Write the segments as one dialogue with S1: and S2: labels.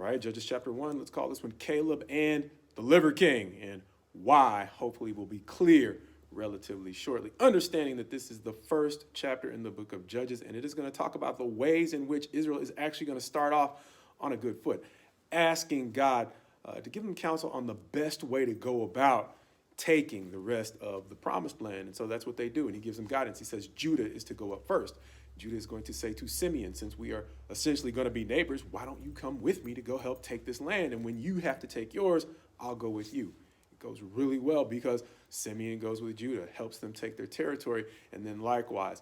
S1: All right, Judges chapter 1, let's call this one Caleb and the Liver King, and why, hopefully, will be clear relatively shortly. Understanding that this is the first chapter in the book of Judges, and it is going to talk about the ways in which Israel is actually going to start off on a good foot, asking God to give them counsel on the best way to go about taking the rest of the promised land. And so that's what they do, and he gives them guidance. He says Judah is to go up first. Judah is going to say to Simeon, since we are essentially going to be neighbors, why don't you come with me to go help take this land? And when you have to take yours, I'll go with you. It goes really well because Simeon goes with Judah, helps them take their territory, and then likewise,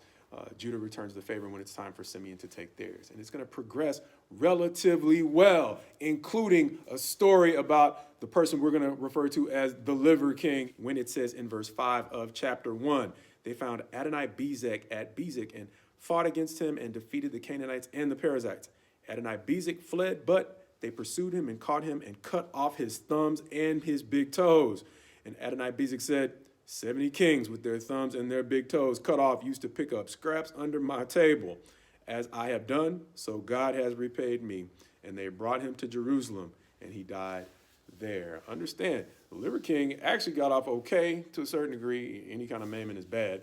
S1: Judah returns the favor when it's time for Simeon to take theirs. And it's going to progress relatively well, including a story about the person we're going to refer to as the Liver King, when it says in verse 5 of chapter 1, they found Adonai-Bezek at Bezek and fought against him and defeated the Canaanites and the Perizzites. Adonai-Bezek fled, but they pursued him and caught him and cut off his thumbs and his big toes. And Adonai-Bezek said, 70 kings with their thumbs and their big toes cut off used to pick up scraps under my table. As I have done, so God has repaid me. And they brought him to Jerusalem, and he died there. Understand, the Liver King actually got off okay to a certain degree. Any kind of maiming is bad.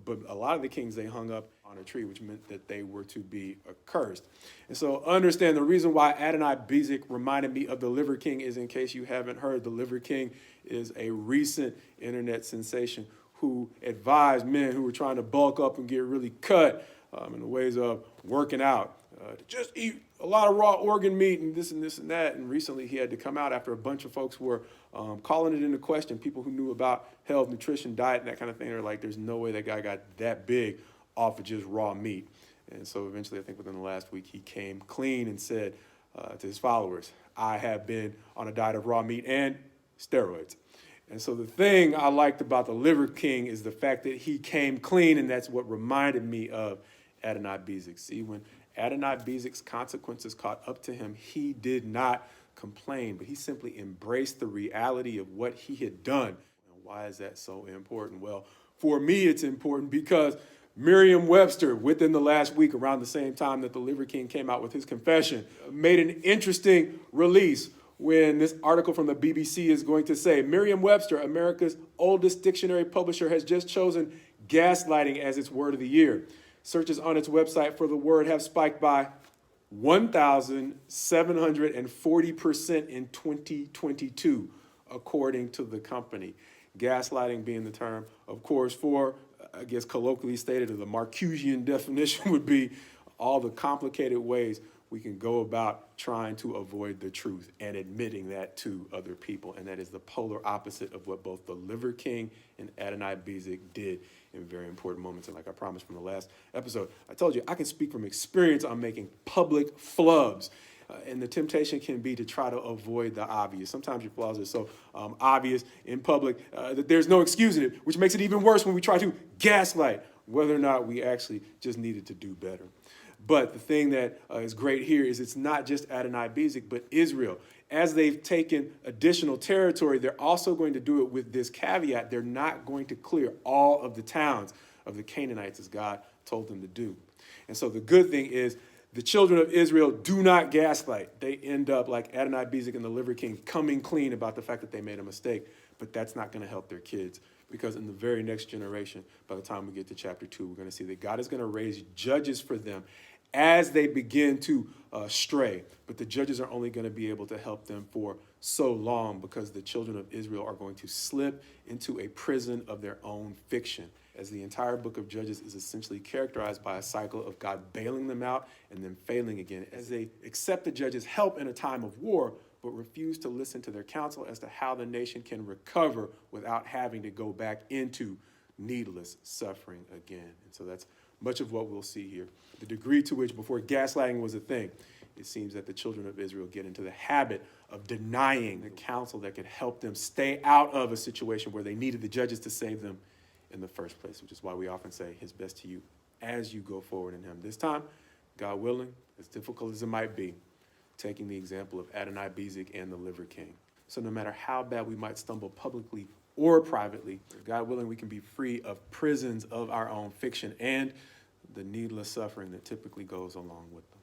S1: But a lot of the kings they hung up on a tree, which meant that they were to be accursed. And so understand the reason why Adonai-Bezek reminded me of the Liver King is, in case you haven't heard, the Liver King is a recent internet sensation who advised men who were trying to bulk up and get really cut in the ways of working out to just eat a lot of raw organ meat and this and this and that. And recently he had to come out after a bunch of folks were calling it into question. People who knew about health, nutrition, diet, and that kind of thing are like, there's no way that guy got that big off of just raw meat. And so eventually, I think within the last week, he came clean and said to his followers, I have been on a diet of raw meat and steroids. And so the thing I liked about the Liver King is the fact that he came clean, and that's what reminded me of Adonai-Bezek. See, when Adonai-Bezek's consequences caught up to him, he did not complain, but he simply embraced the reality of what he had done. And why is that so important? Well, for me, it's important because Merriam Webster, within the last week, around the same time that the Liver King came out with his confession, made an interesting release when this article from the BBC is going to say, Merriam Webster, America's oldest dictionary publisher, has just chosen gaslighting as its word of the year. Searches on its website for the word have spiked by 1,740% in 2022, according to the company. Gaslighting being the term, of course, for, I guess, colloquially stated, or the Marcusian definition would be all the complicated ways we can go about trying to avoid the truth and admitting that to other people. And that is the polar opposite of what both the Liver King and Adonai-Bezek did in very important moments. And like I promised from the last episode, I told you I can speak from experience on making public flubs. And the temptation can be to try to avoid the obvious. Sometimes your flaws are so obvious in public that there's no excusing it, which makes it even worse when we try to gaslight whether or not we actually just needed to do better. But the thing that is great here is it's not just Adonai-Bezek, but Israel. As they've taken additional territory, they're also going to do it with this caveat. They're not going to clear all of the towns of the Canaanites as God told them to do. And so the good thing is the children of Israel do not gaslight. They end up like Adonai-Bezek and the Liver King coming clean about the fact that they made a mistake. But that's not going to help their kids, because in the very next generation, by the time we get to chapter 2, we're going to see that God is going to raise judges for them as they begin to stray. But the judges are only going to be able to help them for so long, because the children of Israel are going to slip into a prison of their own fiction, as the entire book of Judges is essentially characterized by a cycle of God bailing them out and then failing again, as they accept the judges' help in a time of war, but refuse to listen to their counsel as to how the nation can recover without having to go back into needless suffering again. And so that's much of what we'll see here. The degree to which, before gaslighting was a thing, it seems that the children of Israel get into the habit of denying the counsel that could help them stay out of a situation where they needed the judges to save them in the first place, which is why we often say his best to you as you go forward in him. This time, God willing, as difficult as it might be, taking the example of Adonai-Bezek and the Liver King. So no matter how bad we might stumble publicly or privately, God willing, we can be free of prisons of our own fiction and the needless suffering that typically goes along with them.